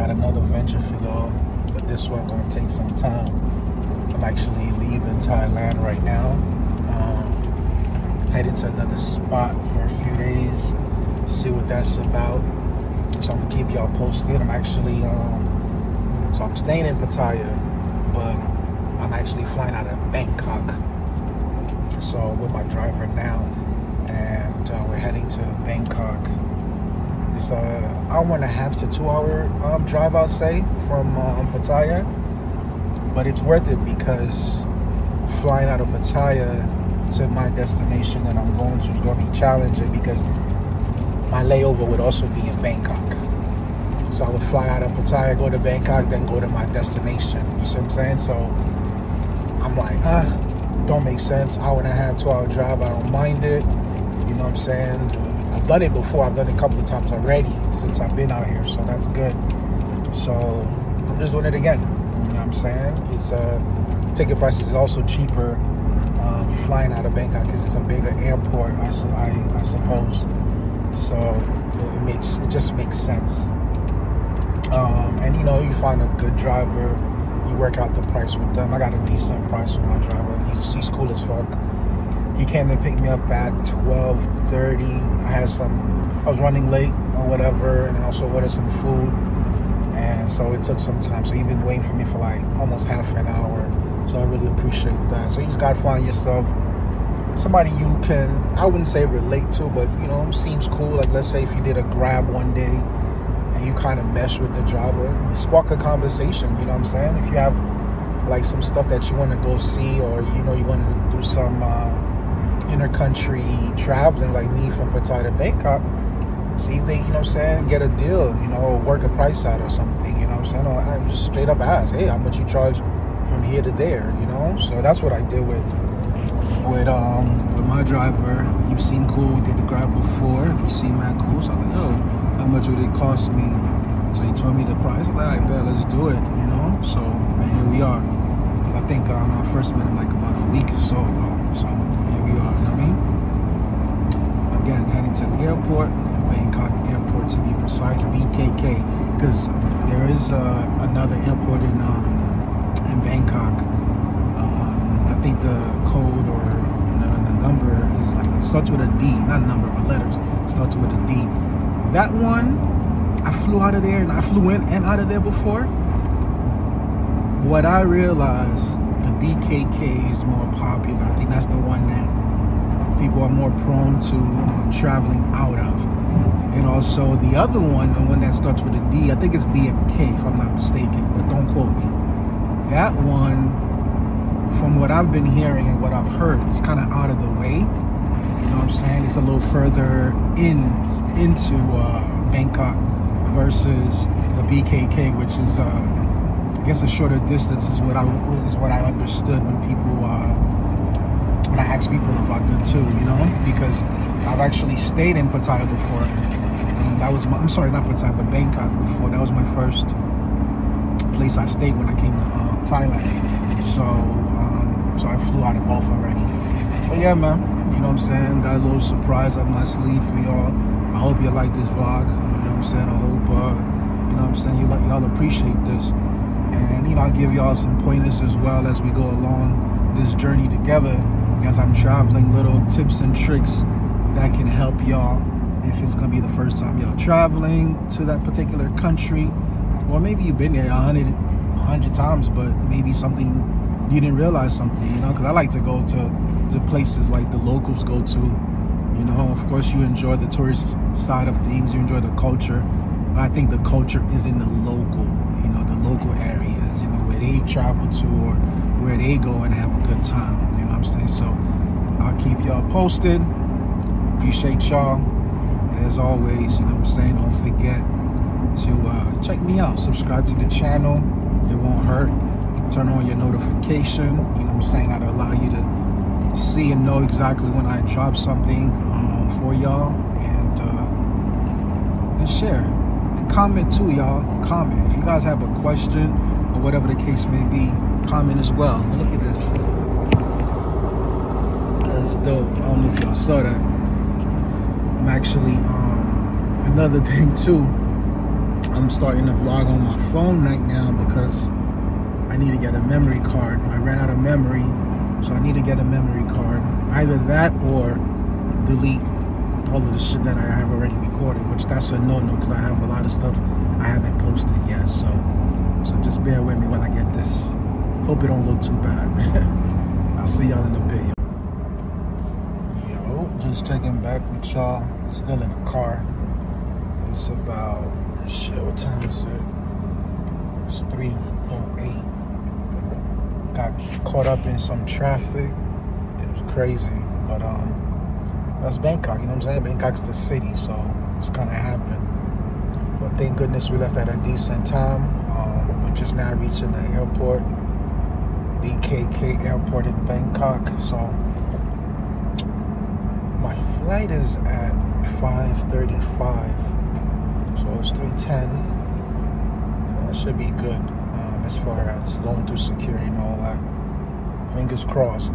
Got another venture for y'all, but this one gonna take some time. I'm actually leaving Thailand right now. Heading to another spot for a few days. See what that's about. So I'm gonna keep y'all posted. I'm actually so I'm staying in Pattaya, but I'm actually flying out of Bangkok. So with my driver now, and we're heading to Bangkok. It's an hour and a half to 2 hour drive, I'll say, from Pattaya. But it's worth it because flying out of Pattaya to my destination that I'm going to is going to be challenging because my layover would also be in Bangkok. So I would fly out of Pattaya, go to Bangkok, then go to my destination. You see what I'm saying? So I'm like, don't make sense. Hour and a half, 2 hour drive, I don't mind it. You know what I'm saying? I've done it before. I've done it a couple of times already since I've been out here, so that's good. So I'm just doing it again. You know what I'm saying? It's ticket prices is also cheaper flying out of Bangkok because it's a bigger airport, I suppose. So it just makes sense. And you know, you find a good driver, you work out the price with them. I got a decent price with my driver. He's cool as fuck. He came and picked me up at 12:30. I was running late or whatever, and also ordered some food. And so it took some time. So he's been waiting for me for like almost half an hour. So I really appreciate that. So you just gotta find yourself somebody you can, I wouldn't say relate to, but you know, seems cool. Like let's say if you did a Grab one day and you kind of mesh with the driver, spark a conversation, you know what I'm saying? If you have like some stuff that you want to go see, or you know you want to do some inter-country traveling like me from Pattaya to Bangkok, see if they, you know what I'm saying, get a deal, you know, or work a price out or something, you know what I'm saying? Or I just straight up ask, hey, how much you charge from here to there, you know? So that's what I did with my driver. He seemed cool. We did the Grab before. He seemed mad cool. So I'm like, yo, how much would it cost me? So he told me the price. I'm like, I bet, let's do it, you know? So, and here we are. I think I first met him like about a week or so ago. So here we are, you know what I mean? Again, heading to the airport, Bangkok Airport to be precise, BKK, because there is another airport in Bangkok. I think the code or the number is like, it starts with a D, not number but letters. It starts with a D. That one, I flew out of there and I flew in and out of there before. What I realized, the BKK is more popular. I think that's the one that people are more prone to traveling out of. And also the other one, the one that starts with a D, I think it's DMK if I'm not mistaken, but don't quote me. That one, from what I've been hearing and what I've heard, it's kind of out of the way. You know what I'm saying? It's a little further into Bangkok versus the BKK, which is I guess a shorter distance is what I understood when I ask people about them too, you know, because I've actually stayed in Pattaya before. I'm sorry, not Pattaya, but Bangkok before. That was my first place I stayed when I came to Thailand. So I flew out of both already. But yeah, man, you know what I'm saying? Got a little surprise up my sleeve for y'all. I hope you like this vlog. You know what I'm saying? I hope, you know what I'm saying, y'all appreciate this. And, you know, I'll give y'all some pointers as well as we go along this journey together as I'm traveling, little tips and tricks that can help y'all if it's going to be the first time y'all traveling to that particular country. Or maybe you've been there 100 times, but maybe something you didn't realize something, you know, because I like to go to places like the locals go to, you know. Of course you enjoy the tourist side of things, you enjoy the culture, but I think the culture is in the local, you know, the local areas, you know, where they travel to or where they go and have a good time, you know what I'm saying? So I'll keep y'all posted. Appreciate y'all, and as always, you know what I'm saying, don't forget to check me out, subscribe to the channel, it won't hurt. Turn on your notification, you know what I'm saying, that'll allow you to see and know exactly when I drop something for y'all, and share and comment too, y'all. Comment if you guys have a question or whatever the case may be. Comment as well. Look at this, that's dope. I don't know if y'all saw that. I'm actually another thing too, I'm starting to vlog on my phone right now because I need to get a memory card. I ran out of memory, so I need to get a memory card. Either that or delete all of the shit that I have already recorded, which that's a no-no because I have a lot of stuff I haven't posted yet. So just bear with me while I get this. Hope it don't look too bad. I'll see y'all in a bit. Yo, just checking back with y'all. Still in the car. It's about, shit, what time is it? It's 3:08. Got caught up in some traffic. It was crazy, but that's Bangkok, you know what I'm saying? Bangkok's the city, so it's gonna happen. But thank goodness we left at a decent time. We're just now reaching the airport, BKK airport in Bangkok. So my flight is at 5:35, so it's 3:10. That should be good as far as going through security and all that. Fingers crossed.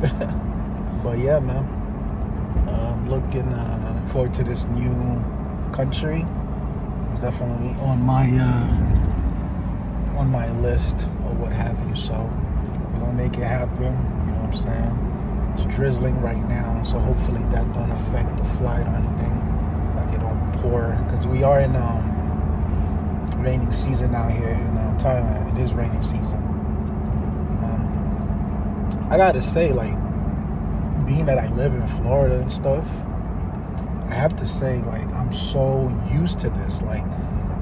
But yeah, man, looking forward to this new country. It's definitely on my list or what have you. So we're gonna make it happen. You know what I'm saying? It's drizzling right now, so hopefully that don't affect the flight or anything. Like it don't pour, because we are in raining season out here in Thailand. It is raining season. I gotta say, like, being that I live in Florida and stuff, I have to say, like, I'm so used to this, like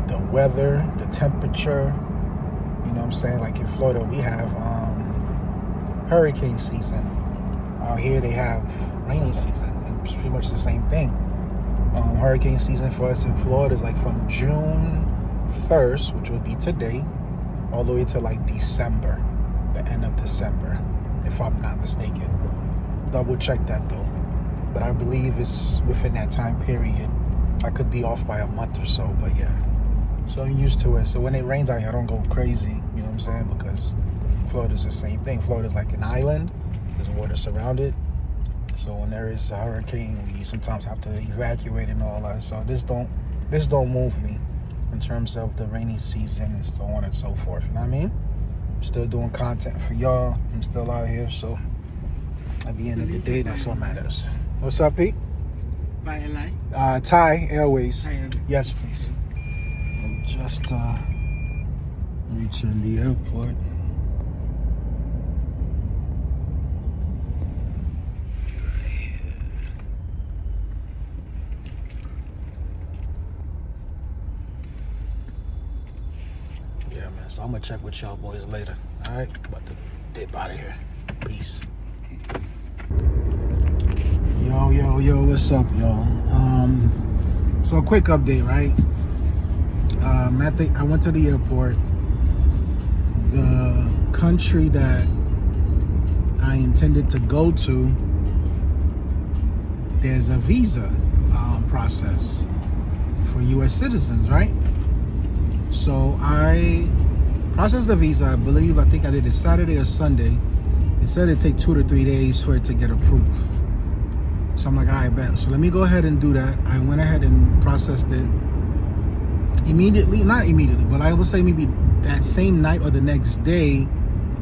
the weather, the temperature. You know what I'm saying? Like in Florida, we have hurricane season. Out here, they have rainy season, and it's pretty much the same thing. Hurricane season for us in Florida is like from June 1st, which would be today, all the way to like December, the end of December, if I'm not mistaken. Double check that though, but I believe it's within that time period. I could be off by a month or so, but yeah. So I'm used to it. So when it rains out here, I don't go crazy, you know what I'm saying? Because Florida's the same thing. Florida's like an island. There's water surrounded. So when there is a hurricane, we sometimes have to evacuate and all that. So this don't move me in terms of the rainy season and so on and so forth. You know what I mean? I'm still doing content for y'all. I'm still out here. So at the end of the day, that's what matters. What's up, Pete? By airline? Thai Airways. Thai Airways. Yes, please. I'm just reaching the airport. Yeah, man. So I'm gonna check with y'all boys later. All right, about to dip out of here. Peace. Yo, what's up, y'all? So a quick update, right? I went to the airport. The country that I intended to go to, there's a visa process for U.S. citizens, right? So I processed the visa. I think I did it Saturday or Sunday. It said it'd take 2 to 3 days for it to get approved. So I'm like, all right, bet. So let me go ahead and do that. I went ahead and processed it immediately. Not immediately, but I would say maybe that same night or the next day,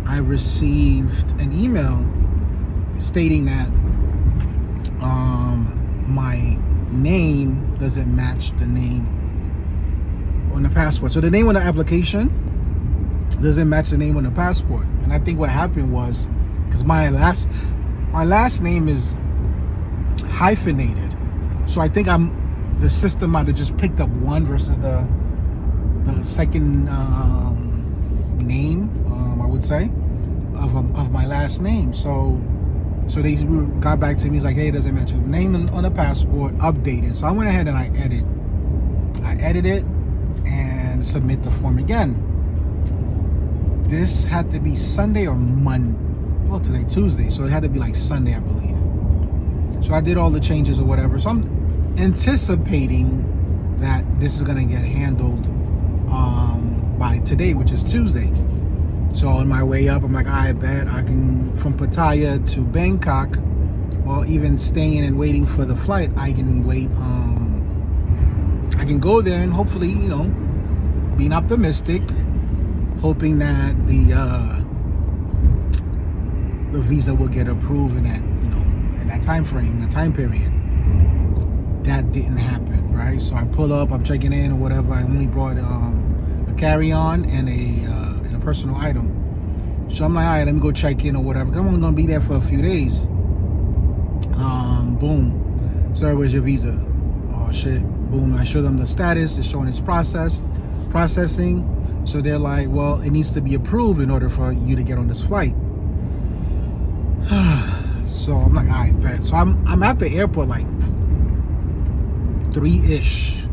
I received an email stating that my name doesn't match the name on the passport. So the name on the application doesn't match the name on the passport. And I think what happened was, because my last name is hyphenated, so I think the system might have just picked up one versus the second name, I would say, of my last name. So they got back to me. He's like, hey, it doesn't match your name on the passport, updated. So I went ahead and I edited it and submit the form again. This had to be Sunday or Monday. Well, today Tuesday, so it had to be like Sunday, I believe. So I did all the changes or whatever. So I'm anticipating that this is gonna get handled by today, which is Tuesday. So on my way up, I'm like, I bet I can, from Pattaya to Bangkok, or even staying and waiting for the flight, I can wait. I can go there and hopefully, being optimistic, hoping that the visa will get approved in that, in that time frame, the time period. That didn't happen, right? So I pull up, I'm checking in or whatever. I only brought a carry-on and a personal item. So I'm like, all right, let me go check in or whatever. I'm only gonna be there for a few days. Boom. Sir, where's your visa? Oh shit. Boom. I show them the status. It's showing it's processing. So they're like, well, it needs to be approved in order for you to get on this flight. So I'm like, all right, bet. So I'm at the airport like 3-ish.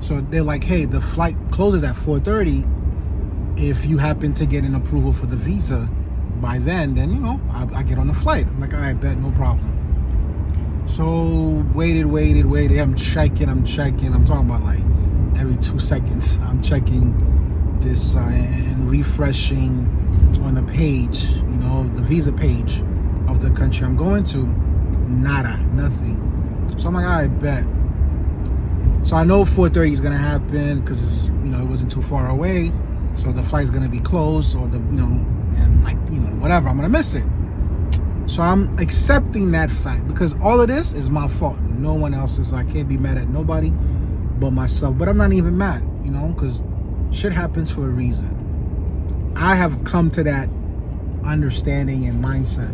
So they're like, hey, the flight closes at 4:30. If you happen to get an approval for the visa by then I get on the flight. I'm like, all right, bet, no problem. So waited. I'm checking. I'm talking about like every 2 seconds. I'm checking this and refreshing on the page, the visa page of the country I'm going to. Nothing. So I'm like, all right, bet. So I know 4:30 is gonna happen because it's, it wasn't too far away. So the flight's gonna be closed, or whatever. I'm gonna miss it. So I'm accepting that fact because all of this is my fault. No one else's. I can't be mad at nobody but myself. But I'm not even mad, because shit happens for a reason. I have come to that understanding and mindset.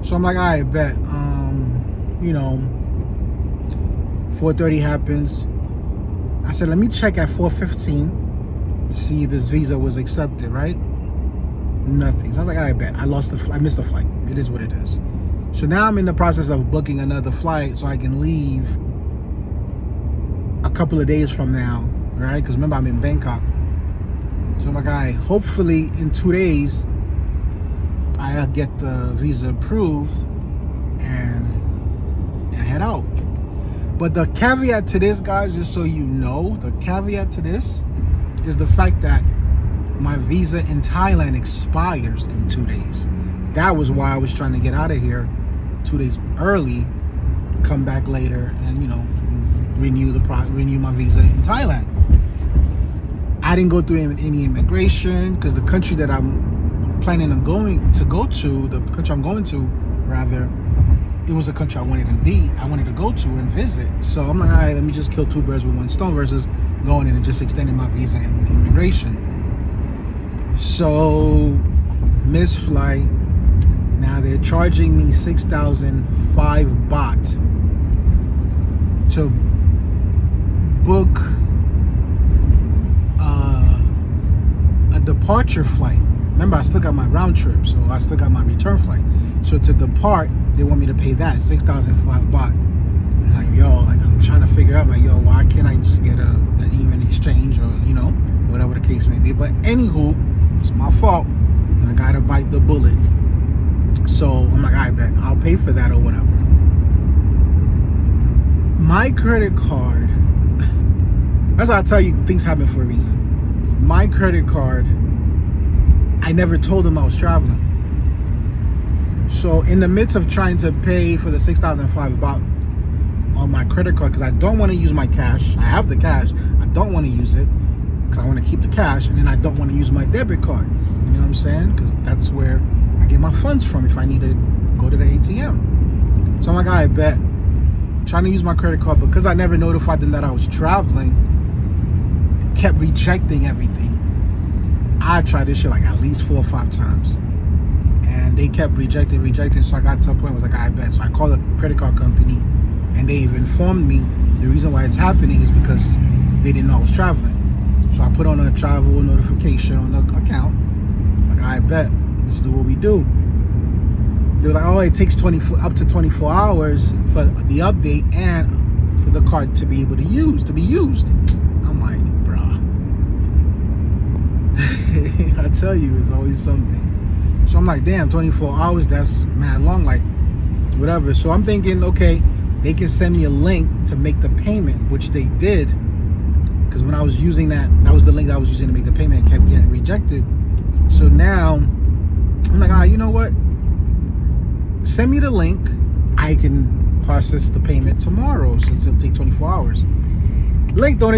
So I'm like, all right, bet. 4:30 happens. I said, let me check at 4:15 to see if this visa was accepted, right? Nothing. So I was like, all right, bet. I missed the flight. It is what it is. So now I'm in the process of booking another flight so I can leave a couple of days from now, right? Because remember, I'm in Bangkok. So I'm like, all right, hopefully in 2 days, I get the visa approved and head out. But the caveat to this, guys, just so you know, the caveat to this is the fact that my visa in Thailand expires in 2 days. That was why I was trying to get out of here 2 days early, come back later, and renew my visa in Thailand. I didn't go through any immigration because the country that I'm planning on the country I'm going to, rather, it was a country I wanted to go to and visit. So I'm like, all right, let me just kill 2 birds with 1 stone versus going in and just extending my visa and immigration. So, missed flight. Now they're charging me 6,005 baht to book a departure flight. Remember, I still got my round trip, so I still got my return flight. So to depart, they want me to pay that 6,005 baht. I'm like, I'm trying to figure out, why can't I just get an even exchange or whatever the case may be. But anywho, it's my fault. I gotta bite the bullet. So I'm like, I bet I'll pay for that or whatever. My credit card, that's how I tell you things happen for a reason. My credit card, I never told them I was traveling. So in the midst of trying to pay for the 6,005 baht on my credit card, because I don't want to use my cash. I have the cash. I don't want to use it because I want to keep the cash, and then I don't want to use my debit card. You know what I'm saying? Because that's where I get my funds from if I need to go to the ATM. So I'm like, all right, bet. I'm trying to use my credit card because I never notified them that I was traveling. Kept rejecting everything. I tried this shit like at least 4 or 5 times. And they kept rejecting. So I got to a point where I was like, I bet. So I called the credit card company, and they've informed me the reason why it's happening is because they didn't know I was traveling. So I put on a travel notification on the account. Like, I bet. Let's do what we do. They're like, oh, it takes up to 24 hours for the update and for the card to be able to be used. I'm like, bruh. I tell you, it's always something. So I'm like, damn, 24 hours, that's mad long, like, whatever. So I'm thinking, okay, they can send me a link to make the payment, which they did. Because when I was using that was the link that I was using to make the payment, it kept getting rejected. So now, I'm like, all right, you know what? Send me the link. I can process the payment tomorrow, since it'll take 24 hours. Link don't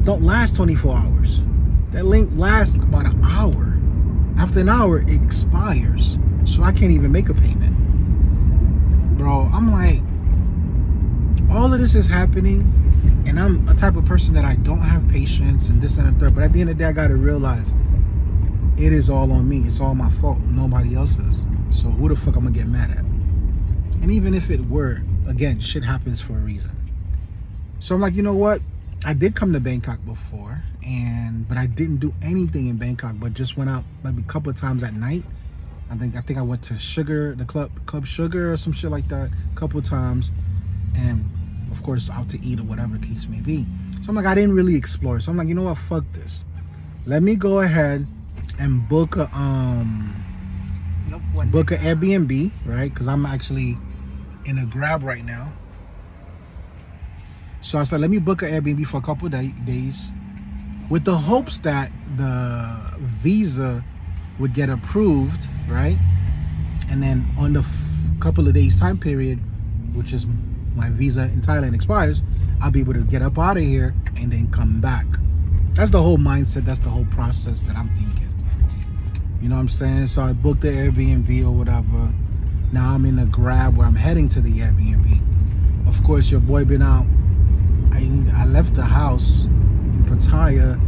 don't last 24 hours. That link lasts about an hour. After an hour, it expires. So I can't even make a payment. Bro, I'm like, all of this is happening, and I'm a type of person that I don't have patience and this and the third. But at the end of the day, I gotta realize it is all on me. It's all my fault. Nobody else's. So who the fuck I'm gonna get mad at? And even if it were, again, shit happens for a reason. So I'm like, you know what? I did come to Bangkok before, but I didn't do anything in Bangkok, but just went out maybe a couple of times at night. I think I went to the club Sugar or some shit like that a couple of times, and of course out to eat or whatever the case may be. So I'm like, I didn't really explore. So I'm like, you know what? Fuck this. Let me go ahead and book a Airbnb, right? Because I'm actually in a Grab right now. So I said, let me book an Airbnb for a couple of days with the hopes that the visa would get approved, right? And then on the couple of days time period, which is my visa in Thailand expires, I'll be able to get up out of here and then come back. That's the whole mindset. That's the whole process that I'm thinking. You know what I'm saying? So I booked the Airbnb or whatever. Now I'm in a Grab where I'm heading to the Airbnb. Of course, your boy been out. I left the house in Pattaya.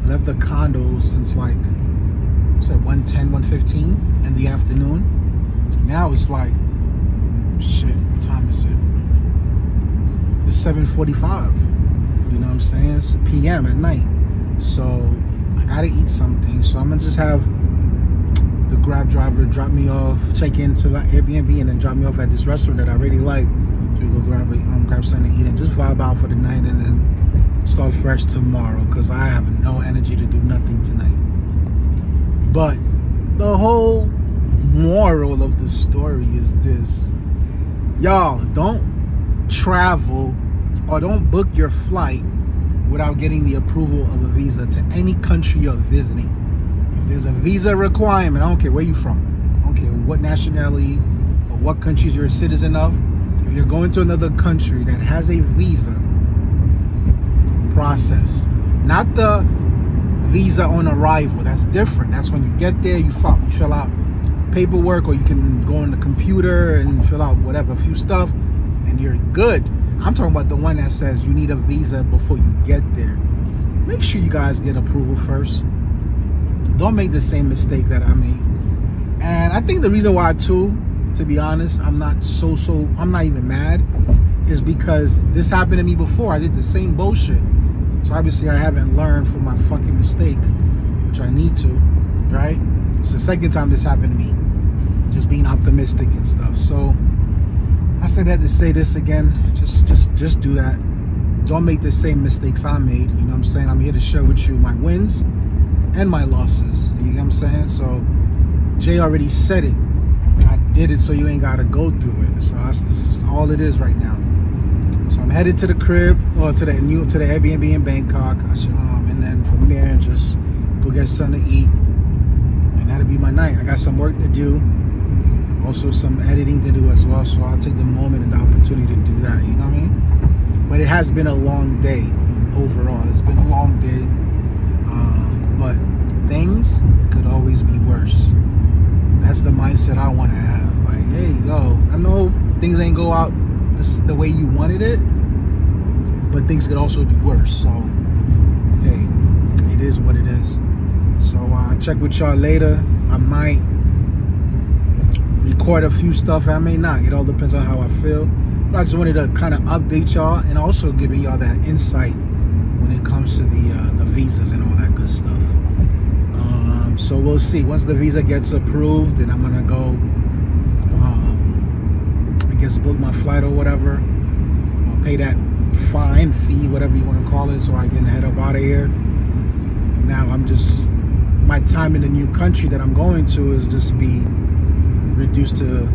I left the condo since like, what's that, 1:10, 1:15 in the afternoon. Now it's like, shit, what time is it? It's 7:45. You know what I'm saying? It's PM at night. So I gotta eat something. So I'm gonna just have the Grab driver drop me off, check into my Airbnb, and then drop me off at this restaurant that I really like. So we go grab something to eat and just vibe out for the night, and then start fresh tomorrow, because I have no energy to do nothing tonight. But the whole moral of the story is this: y'all don't travel or don't book your flight without getting the approval of a visa to any country you're visiting. If there's a visa requirement, I don't care where you're from, I don't care what nationality or what countries you're a citizen of. If you're going to another country that has a visa process, not the visa on arrival, that's different. That's when you get there, you fill out paperwork, or you can go on the computer and fill out whatever, a few stuff, and you're good. I'm talking about the one that says you need a visa before you get there. Make sure you guys get approval first. Don't make the same mistake that I made. And I think the reason why too, to be honest, I'm not even mad, is because this happened to me before. I did the same bullshit. So obviously I haven't learned from my fucking mistake, which I need to, right? It's the second time this happened to me. Just being optimistic and stuff. So I said that to say this again. Just do that. Don't make the same mistakes I made. You know what I'm saying? I'm here to share with you my wins and my losses. You know what I'm saying? So Jay already said it. I did it so you ain't gotta go through it. So this is all it is right now. So I'm headed to the crib, or to the Airbnb in Bangkok, and then from there just go get something to eat, and that'll be my night. I got some work to do, also some editing to do as well. So I'll take the moment and the opportunity to do that. You know what I mean? But it has been a long day overall. It's been a long day, but things could always be worse. That's the mindset I want to have. Like, hey, yo, I know things ain't go out the way you wanted it, but things could also be worse. So, hey, it is what it is. So I'll check with y'all later. I might record a few stuff. I may not. It all depends on how I feel. But I just wanted to kind of update y'all, and also giving y'all that insight when it comes to the visas and all that good stuff. So we'll see. Once the visa gets approved, then I'm gonna go, I guess, book my flight or whatever. I'll pay that fee, whatever you want to call it, so I can head up out of here. Now my time in the new country that I'm going to is just be reduced to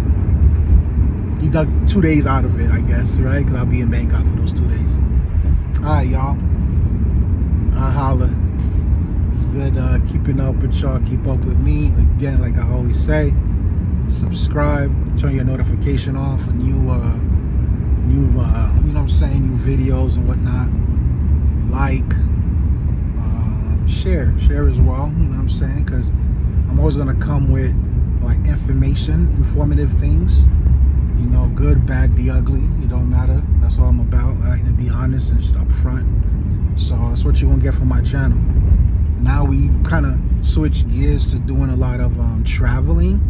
deduct 2 days out of it, I guess, right? Because I'll be in Bangkok for those 2 days. All right, y'all. I'll holla. It's good keeping up with y'all. Keep up with me. Again, like I always say, subscribe, turn your notification on for new you know what I'm saying, new videos and whatnot. Like, share as well. You know what I'm saying? Because I'm always gonna come with like informative things. You know, good, bad, the ugly. It don't matter. That's all I'm about. I like to be honest and just upfront. So that's what you're gonna get from my channel. Now we kind of switch gears to doing a lot of traveling.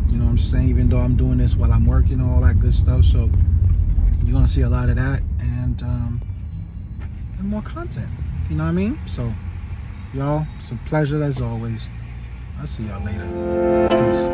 You know what I'm saying? Even though I'm doing this while I'm working and all that good stuff. So you're gonna see a lot of that and more content. You know what I mean? So y'all, it's a pleasure as always. I'll see y'all later. Peace.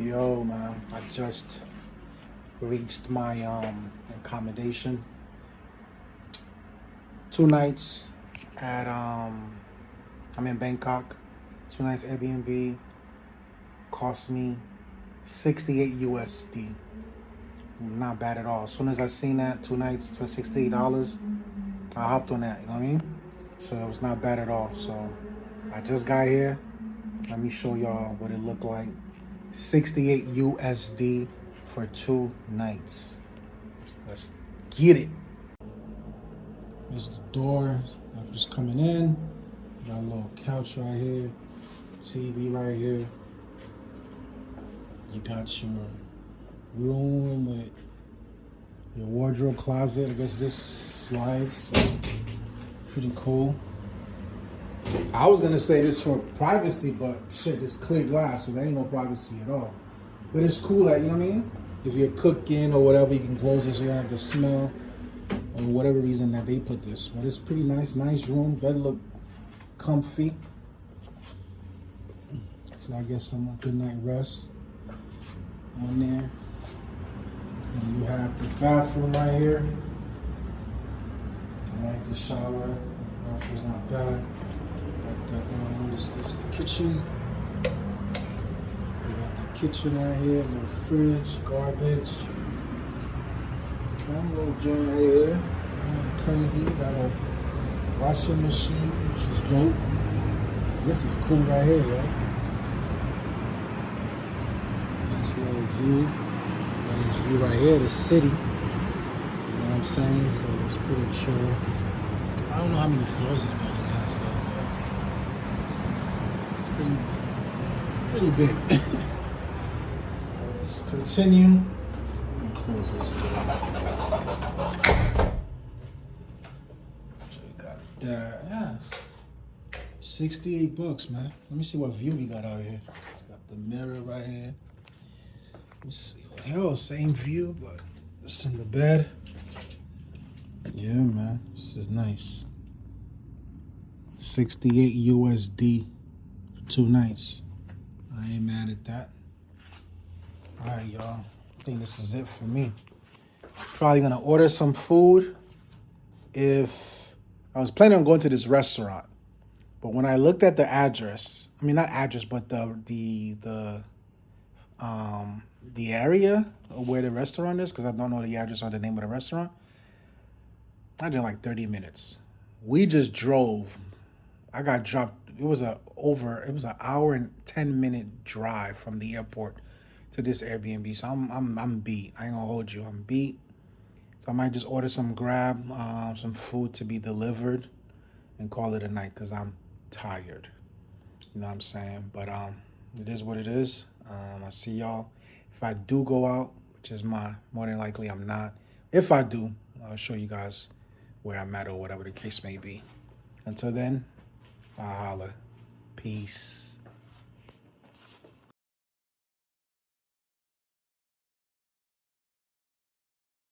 Yo, man, I just reached my accommodation. 2 nights at I'm in Bangkok. 2 nights Airbnb cost me 68 USD. Not bad at all. As soon as I seen that 2 nights for $68, I hopped on that. You know what I mean? So it was not bad at all. So I just got here. Let me show y'all what it looked like. 68 USD for 2 nights. Let's get it. Here's the door. I'm just coming in. Got a little couch right here. TV right here. You got your room with your wardrobe closet. I guess this slides. It's pretty cool. I was gonna say this for privacy, but shit, it's clear glass, so there ain't no privacy at all. But it's cool, like, you know what I mean? If you're cooking or whatever, you can close it so you don't have to smell, or whatever reason that they put this. But it's pretty nice room. Bed look comfy. So I guess some good night rest on there. And you have the bathroom right here. I like the shower. The bathroom's not bad. This is the kitchen. We got the kitchen right here, little fridge, garbage. Okay, little joint right here. Not crazy. Got a washing machine, which is dope. This is cool right here, yo. Nice little view. Nice view right here, the city. You know what I'm saying? So it's pretty chill. I don't know how many floors this building has though. Pretty big. So let's continue. Let me close this door. So we got that. Yeah. $68, man. Let me see what view we got out here. It's got the mirror right here. Let me see. Hell, same view, but it's in the bed. Yeah, man. This is nice. 68 USD. 2 nights. I ain't mad at that. All right, y'all. I think this is it for me. Probably gonna order some food. If I was planning on going to this restaurant, but when I looked at the address, I mean not address, but the area of where the restaurant is, because I don't know the address or the name of the restaurant. I did like 30 minutes. We just drove. I got dropped. It was an hour and 10-minute drive from the airport to this Airbnb. So I'm beat. I ain't gonna hold you. I'm beat. So I might just order some some food to be delivered and call it a night because I'm tired. You know what I'm saying? But it is what it is. I see y'all. If I do go out, which is more than likely I'm not. If I do, I'll show you guys where I'm at or whatever the case may be. Until then, I'll holla. Peace.